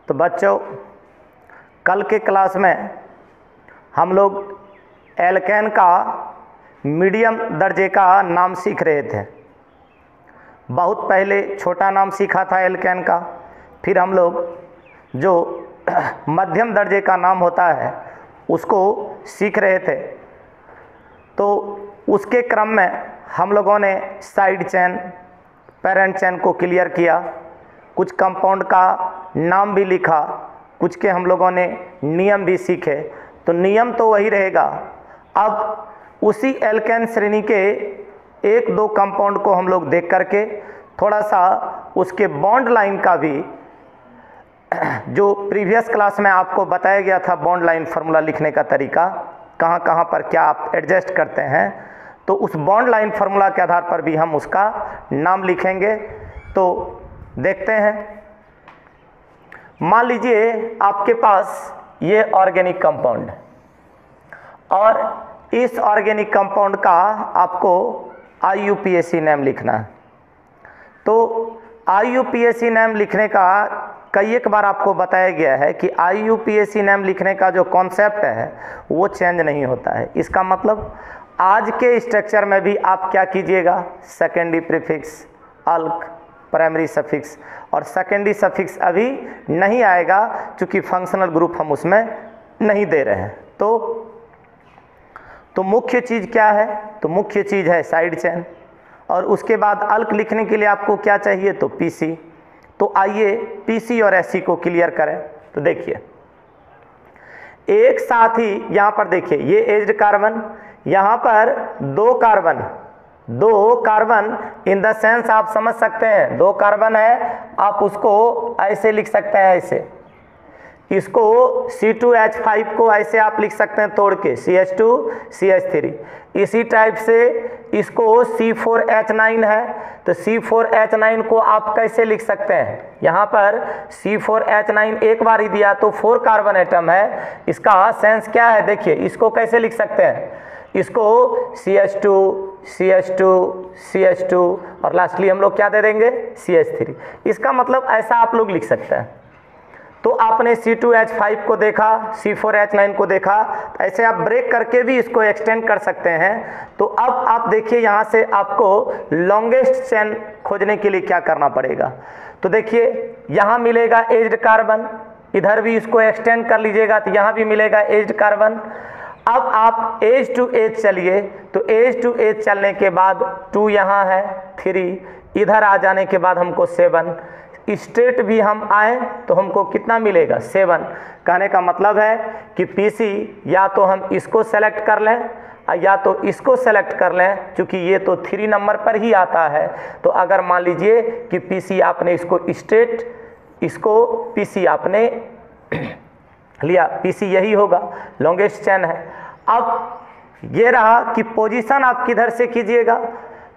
तो बच्चों, कल के क्लास में हम लोग एल्केन का मीडियम दर्जे का नाम सीख रहे थे। बहुत पहले छोटा नाम सीखा था एल्केन का, फिर हम लोग जो मध्यम दर्जे का नाम होता है उसको सीख रहे थे। तो उसके क्रम में हम लोगों ने साइड चेन, पेरेंट चेन को क्लियर किया, कुछ कंपाउंड का नाम भी लिखा, कुछ के हम लोगों ने नियम भी सीखे। तो नियम तो वही रहेगा। अब उसी एल्केन श्रेणी के एक दो कंपाउंड को हम लोग देख करके थोड़ा सा उसके बॉन्ड लाइन का भी, जो प्रीवियस क्लास में आपको बताया गया था बॉन्ड लाइन फार्मूला लिखने का तरीका, कहाँ कहाँ पर क्या आप एडजस्ट करते हैं, तो उस बॉन्ड लाइन फार्मूला के आधार पर भी हम उसका नाम लिखेंगे। तो देखते हैं। मान लीजिए आपके पास ये ऑर्गेनिक कंपाउंड है और इस ऑर्गेनिक कंपाउंड का आपको IUPAC नेम लिखना है। तो IUPAC नेम लिखने का कई एक बार आपको बताया गया है कि IUPAC नेम लिखने का जो कॉन्सेप्ट है वो चेंज नहीं होता है। इसका मतलब आज के स्ट्रक्चर में भी आप क्या कीजिएगा, सेकेंडरी प्रीफिक्स, अल्क, प्राइमरी सफिक्स, और सेकेंडरी सफिक्स अभी नहीं आएगा क्योंकि फंक्शनल ग्रुप हम उसमें नहीं दे रहे हैं। तो मुख्य चीज़ क्या है, तो मुख्य चीज़ है साइड चेन। और उसके बाद अल्क लिखने के लिए आपको क्या चाहिए, तो PC। तो आइए PC और SC को क्लियर करें। तो देखिए एक साथ ही यहाँ पर देखिए ये एज्ड कार्बन, यहाँ पर दो कार्बन इन द सेंस आप समझ सकते हैं, दो कार्बन है, आप उसको ऐसे लिख सकते हैं, ऐसे इसको C2H5 को ऐसे आप लिख सकते हैं तोड़ के CH2CH3। इसी टाइप से इसको C4H9 है, तो C4H9 को आप कैसे लिख सकते हैं, यहाँ पर C4H9 एक बार ही दिया तो 4 कार्बन एटम है, इसका सेंस क्या है, देखिए इसको कैसे लिख सकते हैं, इसको CH2 और लास्टली हम लोग क्या दे देंगे, CH3। इसका मतलब ऐसा आप लोग लिख सकते हैं। तो आपने C2H5 को देखा, C4H9 को देखा, ऐसे आप ब्रेक करके भी इसको एक्सटेंड कर सकते हैं। तो अब आप देखिए यहाँ से आपको लॉन्गेस्ट चेन खोजने के लिए क्या करना पड़ेगा। तो देखिए यहाँ मिलेगा एज्ड कार्बन, इधर भी इसको एक्सटेंड कर लीजिएगा तो यहाँ भी मिलेगा एज्ड कार्बन। अब आप एज टू एज चलिए, तो एज टू एज चलने के बाद 2 यहाँ है, 3 इधर आ जाने के बाद हमको 7, स्ट्रेट भी हम आए तो हमको कितना मिलेगा, 7। कहने का मतलब है कि PC या तो हम इसको सेलेक्ट कर लें या तो इसको सेलेक्ट कर लें, क्योंकि ये तो 3 नंबर पर ही आता है। तो अगर मान लीजिए कि PC आपने इसको स्ट्रेट, इसको PC आपने लिया, PC यही होगा, लॉन्गेस्ट चेन है। अब ये रहा कि पोजीशन आप किधर से कीजिएगा,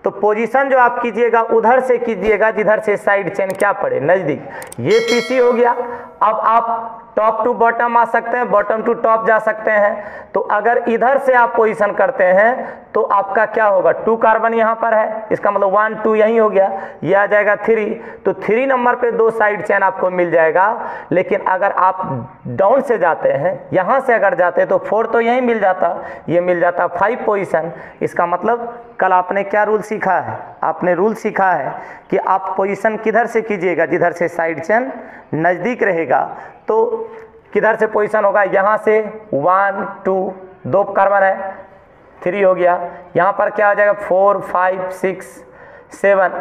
तो पोजीशन जो आप कीजिएगा उधर से कीजिएगा जिधर से साइड चेन क्या पड़े, नज़दीक। ये PC हो गया। अब आप टॉप टू बॉटम आ सकते हैं, बॉटम टू टॉप जा सकते हैं। तो अगर इधर से आप पोजीशन करते हैं तो आपका क्या होगा, 2 कार्बन यहाँ पर है, इसका मतलब 1 2 यही हो गया, ये आ जाएगा 3। तो 3 नंबर पे 2 साइड चेन आपको मिल जाएगा। लेकिन अगर आप डाउन से जाते हैं, यहाँ से अगर जाते हैं तो 4 तो यहीं मिल जाता, ये मिल जाता 5 पोजीशन। इसका मतलब कल आपने क्या रूल सीखा है, आपने रूल सीखा है कि आप पोजीशन किधर से कीजिएगा, जिधर से साइड चेन नज़दीक रहेगा। तो किधर से पोजीशन होगा, यहाँ से 1 2 2 कार्बन है, 3 हो गया, यहाँ पर क्या हो जाएगा 4 5 6 7।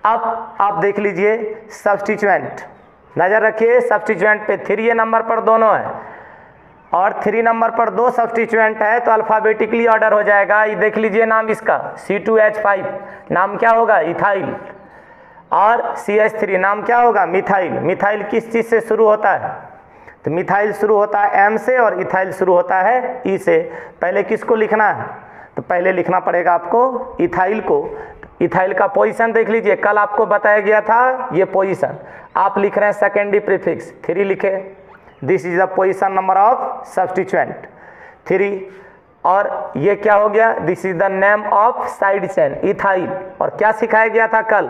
अब आप देख लीजिए सब्स्टिट्यूएंट, नज़र रखिए सब्स्टिट्यूएंट पे 3 नंबर पर दोनों है और 3 नंबर पर 2 सब्स्टिट्यूएंट है, तो अल्फ़ाबेटिकली ऑर्डर हो जाएगा। ये देख लीजिए नाम इसका C2H5 नाम क्या होगा, इथाइल, और CH3 नाम क्या होगा, मिथाइल। मिथाइल किस चीज़ से शुरू होता है, तो मिथाइल शुरू होता है M से और इथाइल शुरू होता है E से। पहले किसको लिखना है, तो पहले लिखना पड़ेगा आपको इथाइल को। इथाइल का पोजीशन देख लीजिए, कल आपको बताया गया था ये पोजीशन, आप लिख रहे हैं सेकेंडरी प्रीफिक्स 3 लिखे, this is the position number of substituent 3। और ये क्या हो गया, this is the name of side chain ethyl. और क्या सिखाया गया था कल,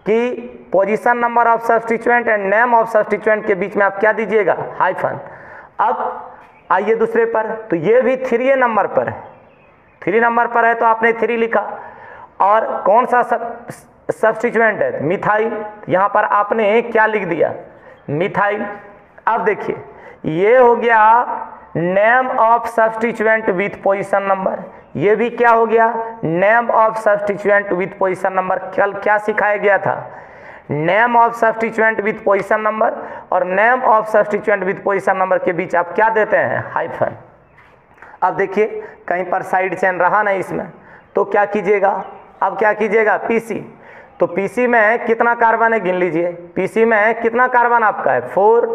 कि position number of substituent and name of substituent के बीच में आप क्या दीजिएगा, हाइफन। अब आइए दूसरे पर, तो ये भी 3 नंबर पर है, 3 नंबर पर है तो आपने 3 लिखा। और कौन सा सब्स्टिट्यूएंट है, मिथाइल, यहाँ पर आपने क्या लिख दिया, मिथाइल। अब देखिए ये हो गया name of substituent with position number, ये भी क्या हो गया, name of substituent with position number. कल क्या सिखाया गया था, name of substituent with position number, और name of substituent with position number के बीच आप क्या देते हैं, हाइफन। अब देखिए कहीं पर साइड चेन रहा नहीं इसमें, तो क्या कीजिएगा, अब क्या कीजिएगा, पीसी। तो पीसी में कितना कार्बन है गिन लीजिए, पीसी में कितना कार्बन आपका है, 4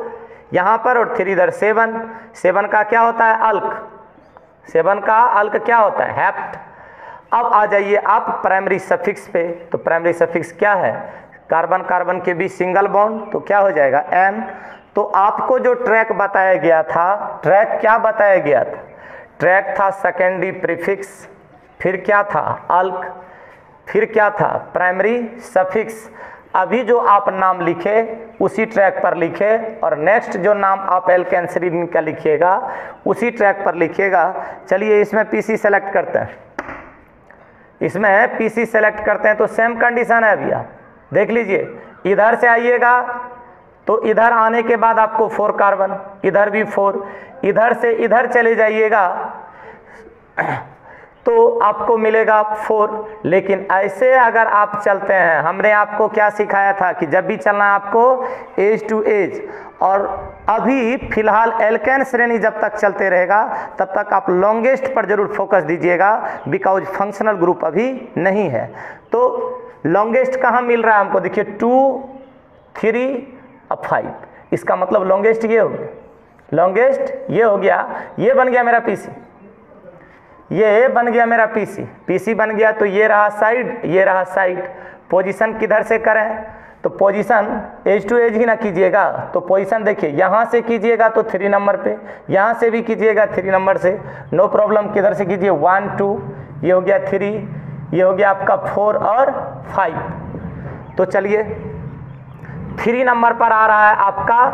यहाँ पर और 3 इधर, 7 का क्या होता है, अल्क, 7 का अल्क क्या होता है, हेप्ट। अब आ जाइए आप प्राइमरी सफिक्स पे, तो प्राइमरी सफिक्स क्या है, कार्बन कार्बन के बीच सिंगल बॉन्ड, तो क्या हो जाएगा, एन। तो आपको जो ट्रैक बताया गया था, ट्रैक क्या बताया गया था, ट्रैक था सेकेंडरी प्रीफिक्स, फिर क्या था, अल्क, फिर क्या था, प्राइमरी सफिक्स। अभी जो आप नाम लिखे उसी ट्रैक पर लिखे, और नेक्स्ट जो नाम आप एल्केन का लिखिएगा उसी ट्रैक पर लिखिएगा। चलिए इसमें पीसी सेलेक्ट करते हैं, इसमें पीसी सेलेक्ट करते हैं, तो सेम कंडीशन है भैया, देख लीजिए। इधर से आइएगा तो इधर आने के बाद आपको 4 कार्बन, इधर भी 4, इधर से इधर चले जाइएगा तो आपको मिलेगा 4। लेकिन ऐसे अगर आप चलते हैं, हमने आपको क्या सिखाया था कि जब भी चलना है आपको एज टू एज, और अभी फिलहाल एल्केन श्रेणी जब तक चलते रहेगा तब तक आप लॉन्गेस्ट पर जरूर फोकस दीजिएगा, बिकॉज फंक्शनल ग्रुप अभी नहीं है। तो लॉन्गेस्ट कहाँ मिल रहा है हमको, देखिए 2, 3 और 5, इसका मतलब लॉन्गेस्ट ये हो गया, लॉन्गेस्ट ये हो गया, ये बन गया मेरा पीसी, ये बन गया मेरा पीसी, पीसी बन गया। तो ये रहा साइड, ये रहा साइड। पोजीशन किधर से करें, तो पोजीशन एज टू एज ही ना कीजिएगा, तो पोजीशन देखिए यहाँ से कीजिएगा तो 3 नंबर पे, यहाँ से भी कीजिएगा 3 नंबर से, नो प्रॉब्लम। किधर से कीजिए, 1 2, ये हो गया 3, ये हो गया आपका 4 और 5। तो चलिए 3 नंबर पर आ रहा है आपका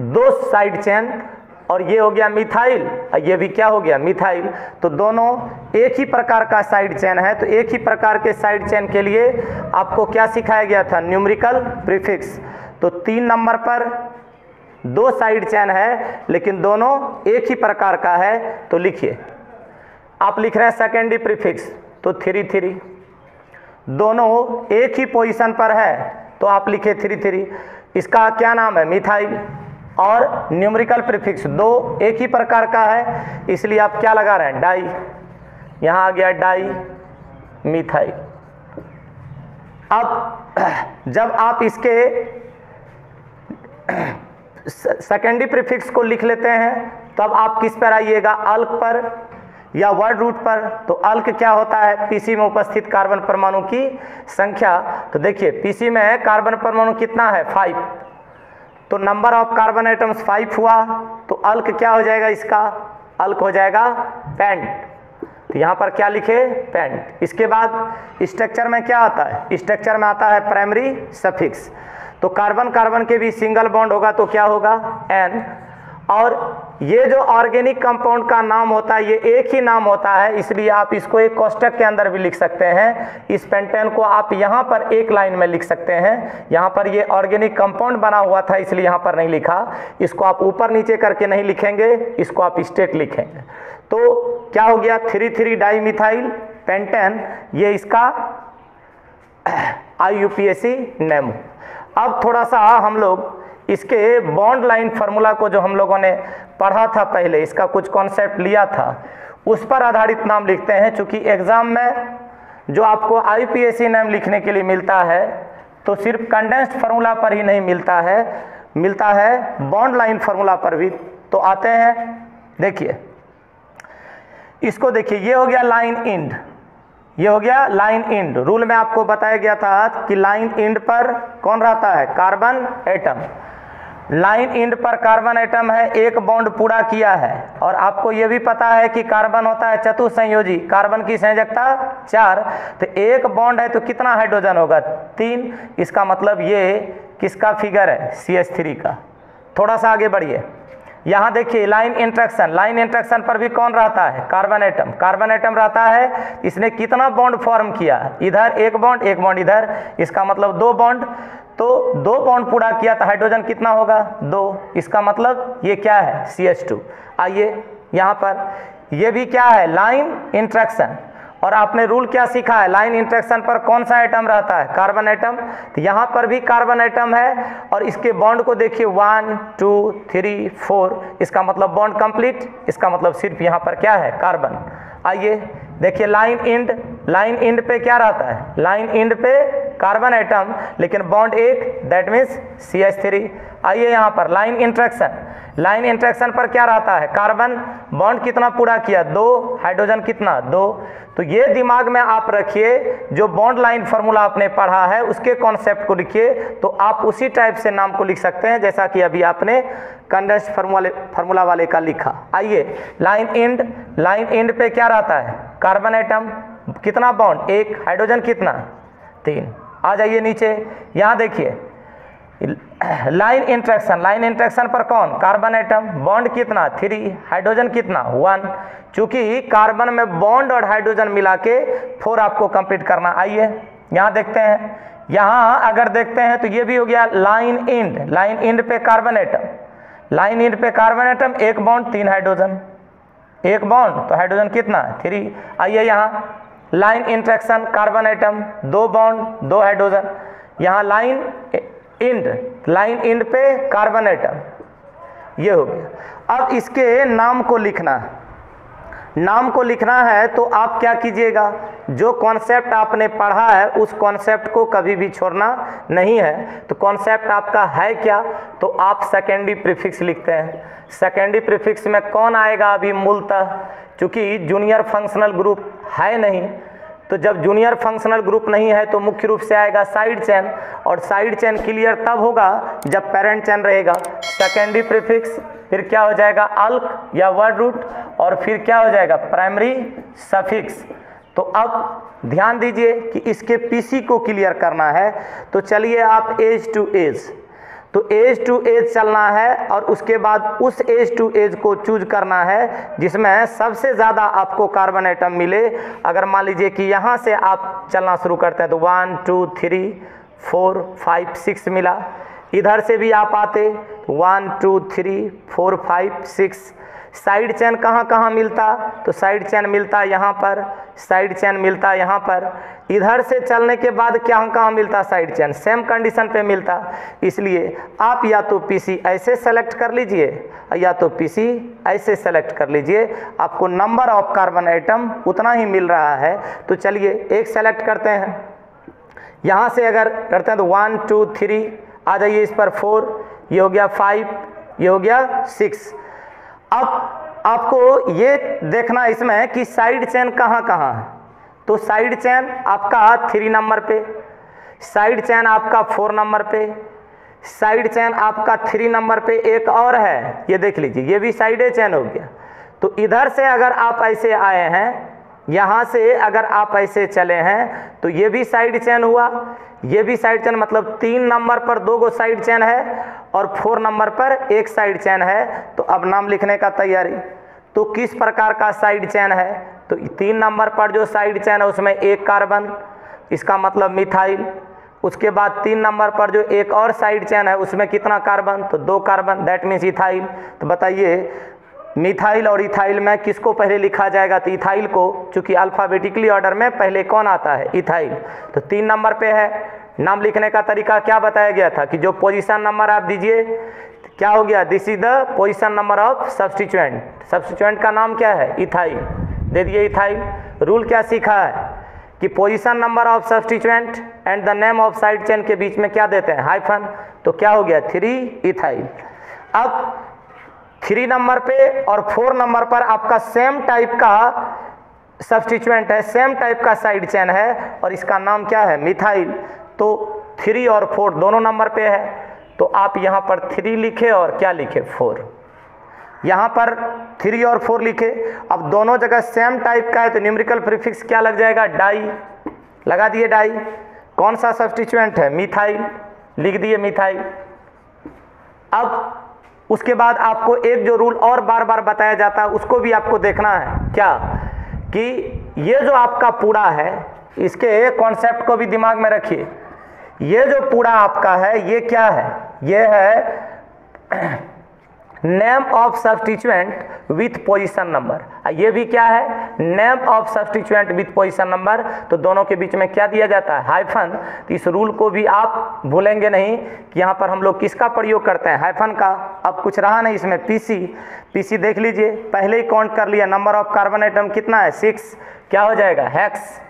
2 साइड चेन, और ये हो गया मिथाइल, ये भी क्या हो गया, मिथाइल। तो दोनों एक ही प्रकार का साइड चेन है, तो एक ही प्रकार के साइड चेन के लिए आपको क्या सिखाया गया था, न्यूमेरिकल प्रीफिक्स। तो 3 नंबर पर 2 साइड चेन है लेकिन दोनों एक ही प्रकार का है, तो लिखिए, आप लिख रहे हैं सेकेंडरी प्रीफिक्स, तो 3 3, दोनों एक ही पोजीशन पर है तो आप लिखे 3 3, इसका क्या नाम है, मिथाइल। और न्यूमेरिकल प्रीफिक्स 2 एक ही प्रकार का है, इसलिए आप क्या लगा रहे हैं, डाई, यहाँ आ गया डाई मिथाइल। अब जब आप इसके सेकेंडरी प्रीफिक्स को लिख लेते हैं तब आप किस पर आइएगा, अल्क पर या वर्ड रूट पर। तो अल्क क्या होता है, पीसी में उपस्थित कार्बन परमाणु की संख्या। तो देखिए पीसी में कार्बन परमाणु कितना है, 5, तो नंबर ऑफ कार्बन एटम्स 5 हुआ, तो अल्क क्या हो जाएगा इसका, अल्क हो जाएगा पेंट। तो यहाँ पर क्या लिखे, पेंट। इसके बाद स्ट्रक्चर में क्या आता है, स्ट्रक्चर में आता है प्राइमरी सफिक्स। तो कार्बन कार्बन के भी सिंगल बॉन्ड होगा तो क्या होगा, एन। और ये जो ऑर्गेनिक कंपाउंड का नाम होता है ये एक ही नाम होता है, इसलिए आप इसको एक कोष्टक के अंदर भी लिख सकते हैं। इस पेंटेन को आप यहाँ पर एक लाइन में लिख सकते हैं। यहाँ पर ये ऑर्गेनिक कंपाउंड बना हुआ था इसलिए यहाँ पर नहीं लिखा, इसको आप ऊपर नीचे करके नहीं लिखेंगे, इसको आप स्टेट लिखेंगे। तो क्या हो गया, 3 डाई मिथाइल पेंटेन, ये इसका IUPAC नेम। अब थोड़ा सा हम लोग इसके बॉन्ड लाइन फार्मूला को जो हम लोगों ने पढ़ा था पहले, इसका कुछ कॉन्सेप्ट लिया था, उस पर आधारित नाम लिखते हैं। चूंकि एग्जाम में जो आपको IUPAC नाम लिखने के लिए मिलता है तो सिर्फ कंडेंस्ड फार्मूला पर ही नहीं मिलता है, मिलता है बॉन्ड लाइन फार्मूला पर भी। तो आते हैं, देखिए इसको देखिए, ये हो गया लाइन इंड, ये हो गया लाइन इंड। रूल में आपको बताया गया था कि लाइन इंड पर कौन रहता है, कार्बन एटम। लाइन एंड पर कार्बन एटम है, एक बॉन्ड पूरा किया है, और आपको यह भी पता है कि कार्बन होता है चतुसंयोजी, कार्बन की संयोजकता 4, तो एक बॉन्ड है तो कितना हाइड्रोजन होगा 3। इसका मतलब ये किसका फिगर है CH3 का। थोड़ा सा आगे बढ़िए, यहाँ देखिए लाइन इंट्रैक्शन, लाइन इंट्रैक्शन पर भी कौन रहता है कार्बन एटम, कार्बन एटम रहता है। इसने कितना बॉन्ड फॉर्म किया, इधर एक बॉन्ड इधर, इसका मतलब 2 बॉन्ड, तो 2 बॉन्ड पूरा किया तो हाइड्रोजन कितना होगा 2। इसका मतलब ये क्या है CH2। आइए यहाँ पर ये भी क्या है लाइन इंट्रैक्शन, और आपने रूल क्या सीखा है, लाइन इंट्रैक्शन पर कौन सा एटम रहता है कार्बन एटम, तो यहाँ पर भी कार्बन एटम है, और इसके बॉन्ड को देखिए 1 2 3 4, इसका मतलब बॉन्ड कंप्लीट, इसका मतलब सिर्फ यहाँ पर क्या है कार्बन। आइए देखिए लाइन एंड पे क्या रहता है, लाइन एंड पे कार्बन एटम, लेकिन बॉन्ड एक, दैट मीन्स CH3। आइए यहाँ पर लाइन इंट्रैक्शन पर क्या रहता है कार्बन, बॉन्ड कितना पूरा किया 2, हाइड्रोजन कितना 2। तो ये दिमाग में आप रखिए, जो बॉन्ड लाइन फार्मूला आपने पढ़ा है उसके कॉन्सेप्ट को लिखिए, तो आप उसी टाइप से नाम को लिख सकते हैं जैसा कि अभी आपने कंडेंस्ड फार्मूला वाले का लिखा। आइए लाइन एंड पे क्या रहता है कार्बन एटम, कितना बॉन्ड 1, हाइड्रोजन कितना 3। आ जाइए नीचे, यहाँ देखिए लाइन इंट्रैक्शन पर कौन कार्बन एटम, बॉन्ड कितना 3, हाइड्रोजन कितना 1। चूंकि कार्बन में बॉन्ड और हाइड्रोजन मिला के 4 आपको कंप्लीट करना। आइए यहाँ देखते हैं, यहाँ अगर देखते हैं तो ये भी हो गया लाइन एंड पे कार्बन एटम, लाइन एंड पे carbon atom, 1 bond 3 hydrogen, 1 bond तो हाइड्रोजन कितना 3। आइए यहाँ line interaction carbon atom, 2 bond 2 hydrogen, यहाँ लाइन एंड पे कार्बन एटम, ये हो गया। अब इसके नाम को लिखना है, तो आप क्या कीजिएगा, जो कॉन्सेप्ट आपने पढ़ा है उस कॉन्सेप्ट को कभी भी छोड़ना नहीं है। तो कॉन्सेप्ट आपका है क्या, तो आप सेकेंडरी प्रीफिक्स लिखते हैं। सेकेंडरी प्रीफिक्स में कौन आएगा अभी मूलतः, चूंकि जूनियर फंक्शनल ग्रुप है नहीं, तो जब जूनियर फंक्शनल ग्रुप नहीं है तो मुख्य रूप से आएगा साइड चेन, और साइड चेन क्लियर तब होगा जब पेरेंट चेन रहेगा। सेकेंडरी प्रीफिक्स, फिर क्या हो जाएगा अल्क या वर्ड रूट, और फिर क्या हो जाएगा प्राइमरी सफिक्स। तो अब ध्यान दीजिए कि इसके पीसी को क्लियर करना है, तो चलिए आप एज टू एज, तो एज टू एज चलना है, और उसके बाद उस एज टू एज को चूज करना है जिसमें सबसे ज़्यादा आपको कार्बन एटम मिले। अगर मान लीजिए कि यहाँ से आप चलना शुरू करते हैं तो 1 2 3 4 5 6 मिला, इधर से भी आप आते 1 2 3 4 5 6। साइड चेन कहाँ मिलता, तो साइड चेन मिलता यहाँ पर, साइड चेन मिलता यहाँ पर। इधर से चलने के बाद कहाँ मिलता साइड चेन, सेम कंडीशन पे मिलता। इसलिए आप या तो पीसी ऐसे सेलेक्ट कर लीजिए या तो पीसी ऐसे सेलेक्ट कर लीजिए, आपको नंबर ऑफ कार्बन एटम उतना ही मिल रहा है। तो चलिए एक सेलेक्ट करते हैं, यहाँ से अगर करते हैं तो 1 2 3 आ जाइए, इस पर 4, ये हो गया 5, ये हो गया 6। अब आपको ये देखना इसमें कि साइड चेन कहाँ है, तो साइड चेन आपका 3 नंबर पे, साइड चेन आपका 4 नंबर पे, साइड चेन आपका 3 नंबर पे एक और है, ये देख लीजिए, ये भी साइड चेन हो गया। तो इधर से अगर आप ऐसे आए हैं, यहाँ से अगर आप ऐसे चले हैं तो ये भी साइड चेन हुआ, ये भी साइड चेन, मतलब 3 नंबर पर 2 गो साइड चेन है और 4 नंबर पर एक साइड चेन है। तो अब नाम लिखने का तैयारी, तो किस प्रकार का साइड चेन है, तो 3 नंबर पर जो साइड चेन है उसमें 1 कार्बन, इसका मतलब मिथाइल। उसके बाद 3 नंबर पर जो एक और साइड चेन है उसमें कितना कार्बन, तो 2 कार्बन, दैट मीन्स इथाइल। तो बताइए मिथाइल और इथाइल में किसको पहले लिखा जाएगा, तो इथाइल को, चूंकि अल्फ़ाबेटिकली ऑर्डर में पहले कौन आता है इथाइल। तो 3 नंबर पे है। नाम लिखने का तरीका क्या बताया गया था कि जो पोजीशन नंबर आप दीजिए, क्या हो गया, this is the position number of substituent. Substituent का नाम क्या है इथाइल, दे दिए इथाइल। रूल क्या सीखा है कि position number of substituent and the name of side chain के बीच में क्या देते हैं हाइफन, तो क्या हो गया 3 इथाइल। अब 3 नंबर पे और 4 नंबर पर आपका सेम टाइप का सब्स्टिट्यूएंट है, सेम टाइप का साइड चेन है और इसका नाम क्या है मिथाइल। तो 3 और 4 दोनों नंबर पे है। तो आप यहाँ पर 3 लिखे और क्या लिखे 4, यहाँ पर 3 और 4 लिखे। अब दोनों जगह सेम टाइप का है तो न्यूमेरिकल प्रीफिक्स क्या लग जाएगा, डाई, लगा दिए डाई। कौन सा सब्स्टिट्यूएंट है, मिथाइल, लिख दिए मिथाइल। अब उसके बाद आपको एक जो रूल और बार बार बताया जाता है उसको भी आपको देखना है, क्या कि ये जो आपका पूरा है इसके कॉन्सेप्ट को भी दिमाग में रखिए। ये जो पूरा आपका है ये क्या है, ये है name of substituent with position number. ये भी क्या है, name of substituent with position number. तो दोनों के बीच में क्या दिया जाता है, हाइफन। तो इस रूल को भी आप भूलेंगे नहीं कि यहाँ पर हम लोग किसका प्रयोग करते हैं, हाइफन का। अब कुछ रहा नहीं इसमें, पीसी देख लीजिए, पहले ही काउंट कर लिया। नंबर ऑफ कार्बन आइटम कितना है, 6, क्या हो जाएगा hex.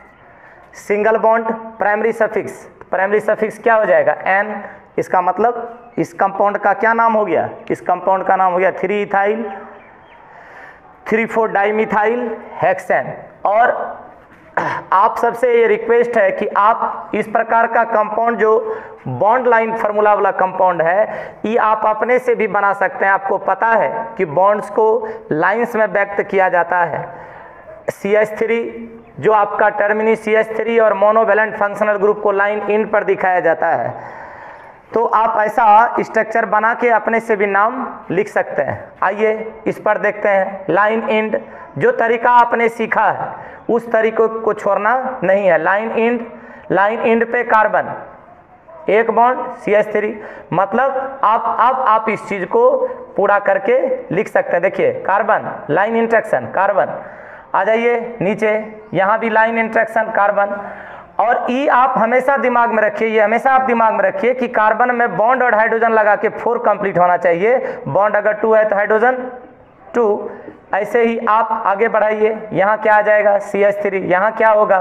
Single bond primary suffix, primary suffix क्या हो जाएगा एन। इसका मतलब इस कंपाउंड का क्या नाम हो गया, इस कंपाउंड का नाम हो गया 3 इथाइल 3,4 डाइमिथाइल हेक्सेन। और आप सबसे ये रिक्वेस्ट है कि आप इस प्रकार का कंपाउंड जो बॉन्ड लाइन फार्मूला वाला कंपाउंड है ये आप अपने से भी बना सकते हैं। आपको पता है कि बॉन्ड्स को लाइंस में व्यक्त किया जाता है। CH3 जो आपका टर्मिनी CH3 और मोनोवेलेंट फंक्शनल ग्रुप को लाइन इन पर दिखाया जाता है। तो आप ऐसा स्ट्रक्चर बना के अपने से भी नाम लिख सकते हैं। आइए इस पर देखते हैं, लाइन इंड। जो तरीका आपने सीखा है उस तरीके को छोड़ना नहीं है। लाइन इंड पे कार्बन, एक बॉन्ड CH3, मतलब आप इस चीज को पूरा करके लिख सकते हैं। देखिए कार्बन, लाइन इंटरेक्शन कार्बन, आ जाइए नीचे, यहाँ भी लाइन इंटरेक्शन कार्बन। और ई आप हमेशा दिमाग में रखिए, ये हमेशा आप दिमाग में रखिए कि कार्बन में बॉन्ड और हाइड्रोजन लगा के 4 कंप्लीट होना चाहिए। बॉन्ड अगर 2 है तो हाइड्रोजन 2। ऐसे ही आप आगे बढ़ाइए, यहाँ क्या आ जाएगा CH3, यहाँ क्या होगा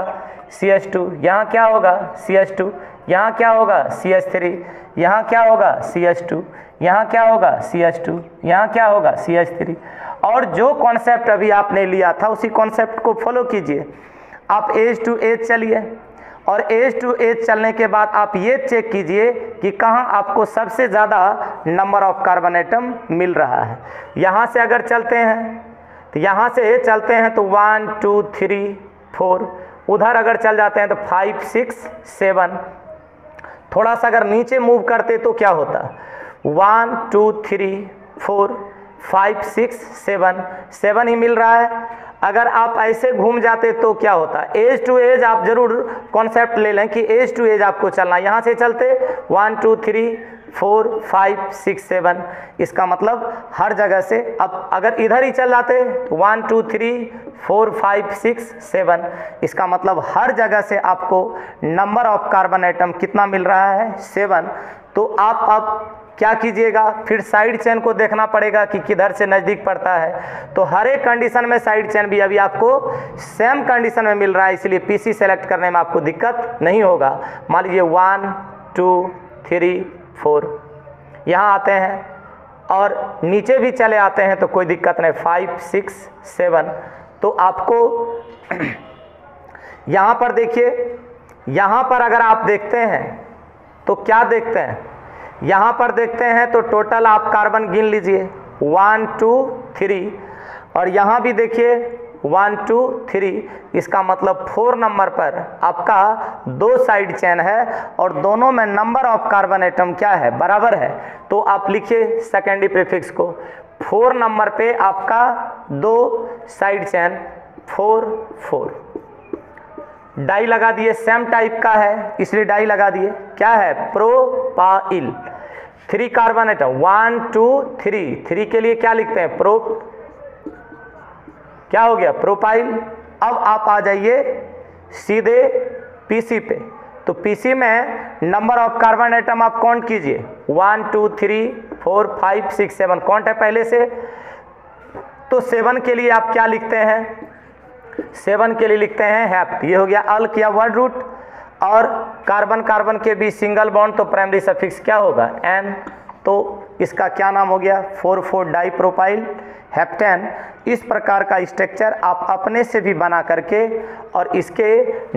CH2, यहाँ क्या होगा CH2, यहाँ क्या होगा CH3, यहाँ क्या होगा CH2, यहाँ क्या होगा CH2, यहाँ क्या होगा CH3। और जो कॉन्सेप्ट अभी आपने लिया था उसी कॉन्सेप्ट को फॉलो कीजिए। आप एज टू एज चलिए और एज टू एज चलने के बाद आप ये चेक कीजिए कि कहाँ आपको सबसे ज़्यादा नंबर ऑफ कार्बन आइटम मिल रहा है। यहाँ से अगर चलते हैं तो यहाँ से चलते हैं तो 1 2 3 4, उधर अगर चल जाते हैं तो 5 6 7। थोड़ा सा अगर नीचे मूव करते तो क्या होता, 1 2 3 4 5 6 7 ही मिल रहा है। अगर आप ऐसे घूम जाते तो क्या होता, एज टू एज आप जरूर कॉन्सेप्ट ले लें कि एज टू एज आपको चलना। यहाँ से चलते 1 2 3 4 5 6 7, इसका मतलब हर जगह से। अब अगर इधर ही चल जाते तो 1 2 3 4 5 6 7, इसका मतलब हर जगह से आपको नंबर ऑफ कार्बन आइटम कितना मिल रहा है 7। तो आप अब क्या कीजिएगा, फिर साइड चेन को देखना पड़ेगा कि किधर से नज़दीक पड़ता है। तो हर एक कंडीशन में साइड चेन भी अभी आपको सेम कंडीशन में मिल रहा है, इसलिए पीसी सेलेक्ट करने में आपको दिक्कत नहीं होगा। मान लीजिए 1 2 3 4 यहाँ आते हैं और नीचे भी चले आते हैं तो कोई दिक्कत नहीं, 5 6 7। तो आपको यहाँ पर देखिए, यहाँ पर अगर आप देखते हैं तो क्या देखते हैं, यहाँ पर देखते हैं तो टोटल आप कार्बन गिन लीजिए 1 2 3, और यहाँ भी देखिए 1 2 3। इसका मतलब 4 नंबर पर आपका 2 साइड चेन है और दोनों में नंबर ऑफ कार्बन आइटम क्या है, बराबर है। तो आप लिखिए सेकेंडरी प्रीफिक्स को, 4 नंबर पे आपका 2 साइड चेन 4 4। डाई लगा दिए, सेम टाइप का है इसलिए डाई लगा दिए। क्या है, प्रोपाइल। 3 कार्बन आइटम 1 2 3 के लिए क्या लिखते हैं, क्या हो गया, प्रोपाइल। अब आप आ जाइए सीधे पीसी पे। तो पीसी में नंबर ऑफ कार्बन आइटम आप काउंट कीजिए, 1 2 3 4 5 6 7 काउंट है पहले से। तो 7 के लिए आप क्या लिखते हैं, 7 के लिए लिखते हैं हैप्ट। ये हो गया अल्क या वर्ड रूट, और कार्बन कार्बन के बीच सिंगल बॉन्ड तो प्राइमरी सफिक्स क्या होगा, एन। तो इसका क्या नाम हो गया, 4 4 डाई प्रोपाइल हेप्टेन। इस प्रकार का स्ट्रक्चर आप अपने से भी बना करके और इसके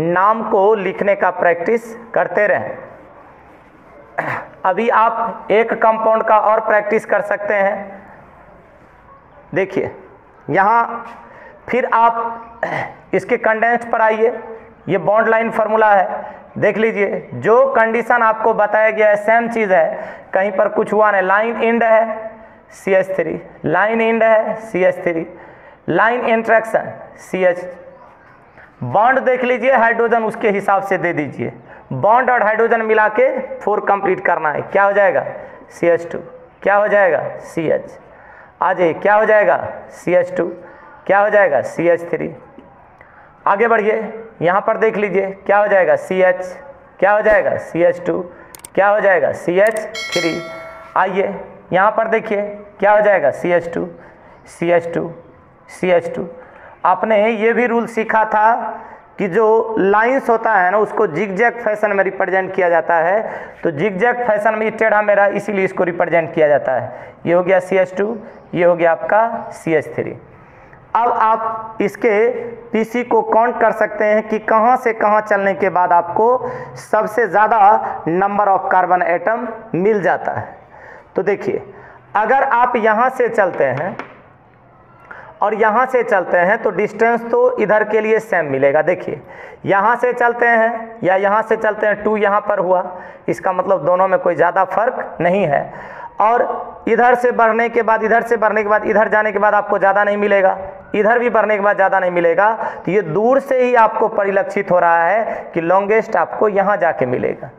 नाम को लिखने का प्रैक्टिस करते रहें। अभी आप एक कंपाउंड का और प्रैक्टिस कर सकते हैं। देखिए यहाँ फिर आप इसके कंडेंस्ड पर आइए, ये बॉन्ड लाइन फार्मूला है, देख लीजिए जो कंडीशन आपको बताया गया है सेम चीज़ है, कहीं पर कुछ हुआ नहीं। लाइन इंड है CH3, लाइन इंड है CH3, line interaction CH, bond देख लीजिए हाइड्रोजन उसके हिसाब से दे दीजिए, बॉन्ड और हाइड्रोजन मिला के 4 कंप्लीट करना है, क्या हो जाएगा CH2, क्या हो जाएगा CH, आ जाइए क्या हो जाएगा CH2, क्या हो जाएगा CH3। आगे बढ़िए, यहाँ पर देख लीजिए क्या हो जाएगा CH, क्या हो जाएगा CH2, क्या हो जाएगा CH3। आइए यहाँ पर देखिए क्या हो जाएगा CH2, CH2, CH2। आपने ये भी रूल सीखा था कि जो लाइंस होता है ना उसको जिगजैग फैशन में रिप्रेजेंट किया जाता है, तो जिगजैग फैशन में टेढ़ा मेढ़ा इसीलिए इसको रिप्रेजेंट किया जाता है। ये हो गया CH2, ये हो गया आपका CH3। अब आप इसके पीसी को काउंट कर सकते हैं कि कहाँ से कहाँ चलने के बाद आपको सबसे ज़्यादा नंबर ऑफ कार्बन एटम मिल जाता है। तो देखिए अगर आप यहाँ से चलते हैं और यहाँ से चलते हैं तो डिस्टेंस तो इधर के लिए सेम मिलेगा। देखिए यहाँ से चलते हैं या यहाँ से चलते हैं, 2 यहाँ पर हुआ, इसका मतलब दोनों में कोई ज़्यादा फर्क नहीं है। और इधर से बढ़ने के बाद, इधर से बढ़ने के बाद, इधर जाने के बाद आपको ज़्यादा नहीं मिलेगा, इधर भी बढ़ने के बाद ज़्यादा नहीं मिलेगा। तो ये दूर से ही आपको परिलक्षित हो रहा है कि लॉन्गेस्ट आपको यहाँ जाके मिलेगा।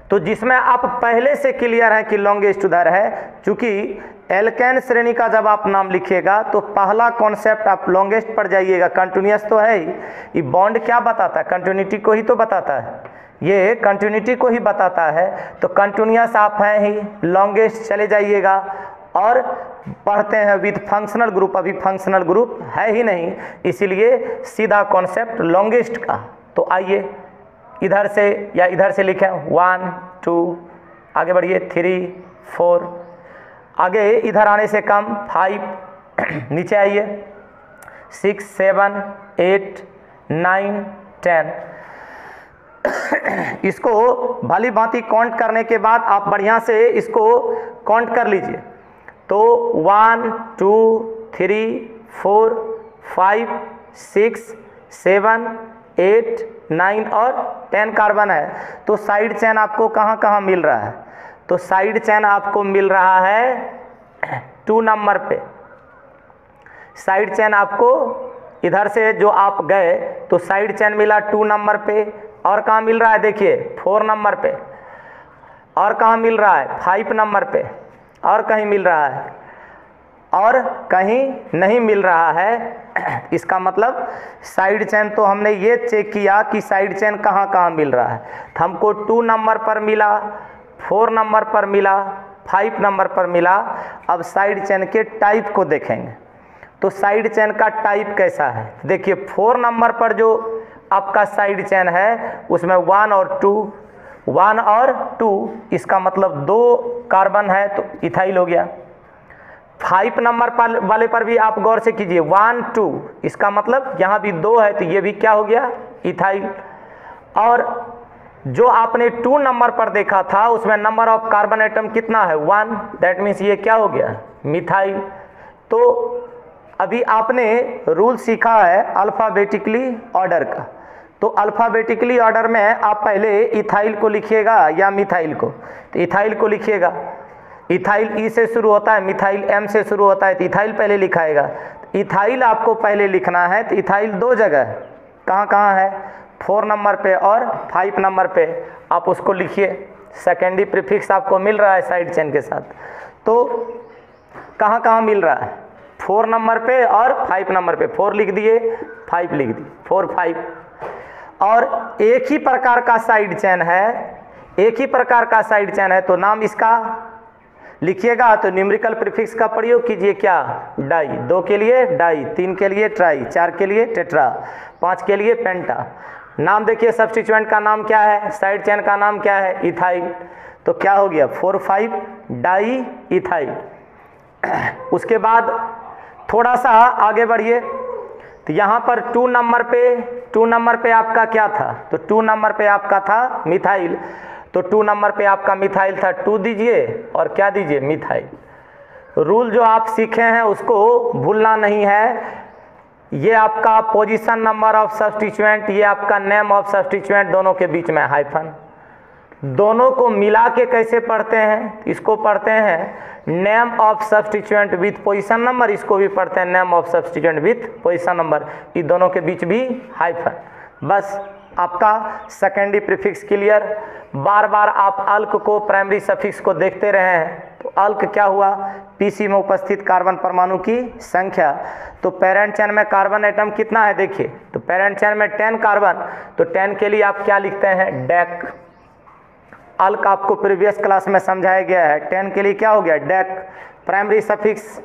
तो जिसमें आप पहले से क्लियर है कि लॉन्गेस्ट उधर है, क्योंकि एल्केन श्रेणी का जब आप नाम लिखिएगा तो पहला कॉन्सेप्ट आप लॉन्गेस्ट पर जाइएगा। कंटिन्यूस तो है ही, ये बॉन्ड क्या बताता है, कंटिन्यूटी को ही तो बताता है, ये कंटिन्यूटी को ही बताता है। तो कंटिन्यूस आप हैं ही, लॉन्गेस्ट चले जाइएगा और पढ़ते हैं विद फंक्शनल ग्रुप, अभी फंक्शनल ग्रुप है ही नहीं, इसीलिए सीधा कॉन्सेप्ट लॉन्गेस्ट का। तो आइए इधर से या इधर से लिखें 1 2, आगे बढ़िए 3 4, आगे इधर आने से कम 5, नीचे आइए 6 7 8 9 10। इसको भली भांति काउंट करने के बाद आप बढ़िया से इसको काउंट कर लीजिए। तो 1 2 3 4 5 6 7 8 9 और 10 कार्बन है। तो साइड चेन आपको कहाँ कहाँ मिल रहा है, तो साइड चेन आपको मिल रहा है 2 नंबर पे। साइड चेन आपको इधर से जो आप गए तो साइड चेन मिला 2 नंबर पे। और कहाँ मिल रहा है, देखिए 4 नंबर पे। और कहाँ मिल रहा है 5 नंबर पे। और कहीं मिल रहा है, और कहीं नहीं मिल रहा है। इसका मतलब साइड चेन तो हमने ये चेक किया कि साइड चेन कहाँ कहाँ मिल रहा है। तो हमको 2 नंबर पर मिला, 4 नंबर पर मिला, 5 नंबर पर मिला। अब साइड चेन के टाइप को देखेंगे तो साइड चेन का टाइप कैसा है। देखिए 4 नंबर पर जो आपका साइड चेन है उसमें 1 और 2, इसका मतलब 2 कार्बन है तो इथाइल हो गया। 5 नंबर पर वाले पर भी आप गौर से कीजिए 1 2, इसका मतलब यहाँ भी 2 है तो ये भी क्या हो गया, इथाइल। और जो आपने 2 नंबर पर देखा था उसमें नंबर ऑफ कार्बन एटम कितना है 1, दैट मीन्स ये क्या हो गया, मिथाइल। तो अभी आपने रूल सीखा है अल्फ़ाबेटिकली ऑर्डर का। तो अल्फ़ाबेटिकली ऑर्डर में आप पहले इथाइल को लिखिएगा या मिथाइल को। तो इथाइल को लिखिएगा, इथाइल ई से शुरू होता है, मिथाइल एम से शुरू होता है, तो इथाइल पहले लिखाएगा। इथाइल आपको पहले लिखना है। तो इथाइल 2 जगह है, कहाँ कहाँ है, 4 नंबर पे और 5 नंबर पे। आप उसको लिखिए, सेकेंडरी प्रीफिक्स आपको मिल रहा है साइड चेन के साथ। तो कहाँ कहाँ मिल रहा है, 4 नंबर पे और 5 नंबर पे। 4 लिख दिए, 5 लिख दिए, 4 5। और एक ही प्रकार का साइड चेन है, एक ही प्रकार का साइड चेन है तो नाम इसका लिखिएगा। तो न्यूमेरिकल प्रीफिक्स का प्रयोग कीजिए, क्या, डाई। 2 के लिए डाई, 3 के लिए ट्राई, 4 के लिए टेट्रा, 5 के लिए पेंटा। नाम देखिए सब्स्टिट्यूएंट का नाम क्या है, साइड चेन का नाम क्या है, इथाइल। तो क्या हो गया 4 5 डाई इथाइल। उसके बाद थोड़ा सा आगे बढ़िए तो यहाँ पर 2 नंबर पे आपका क्या था, तो 2 नंबर पे आपका था मिथाइल। तो तो 2 नंबर पे आपका मिथाइल था, 2 दीजिए और क्या दीजिए, मिथाइल। रूल जो आप सीखे हैं उसको भूलना नहीं है। ये आपका पोजीशन नंबर ऑफ सब्स्टिट्यूएंट, ये आपका नेम ऑफ सब्स्टिट्यूएंट, दोनों के बीच में हाइफन। दोनों को मिला के कैसे पढ़ते हैं, इसको पढ़ते हैं name of substituent with position number, इसको भी पढ़ते हैं name of substituent with position number, ये दोनों के बीच भी हाइफन। बस आपका सेकेंडरी प्रीफिक्स क्लियर। बार बार आप अल्क को, प्राइमरी सफिक्स को देखते रहे हैं। तो अल्क क्या हुआ, पीसी में उपस्थित कार्बन परमाणु की संख्या। तो पेरेंट चेन में कार्बन एटम कितना है देखिए, तो पेरेंट चेन में 10 कार्बन, तो 10 के लिए आप क्या लिखते हैं, डेक। अल्क आपको प्रीवियस क्लास में समझाया गया है, 10 के लिए क्या हो गया, डेक। प्राइमरी सफिक्स,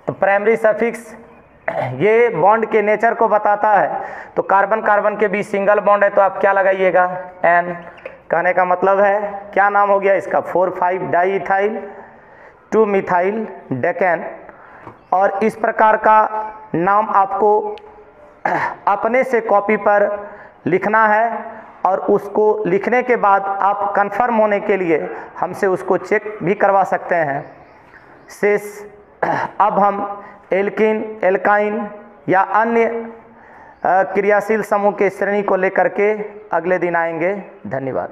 तो प्राइमरी सफिक्स ये बॉन्ड के नेचर को बताता है। तो कार्बन कार्बन के बीच सिंगल बॉन्ड है, तो आप क्या लगाइएगा, एन। कहने का मतलब है क्या नाम हो गया इसका, 4,5 डाई इथाइल 2 मिथाइल डेकेन। और इस प्रकार का नाम आपको अपने से कॉपी पर लिखना है, और उसको लिखने के बाद आप कंफर्म होने के लिए हमसे उसको चेक भी करवा सकते हैं। शेष अब हम एल्किन, एल्काइन या अन्य क्रियाशील समूह के श्रेणी को लेकर के अगले दिन आएंगे। धन्यवाद।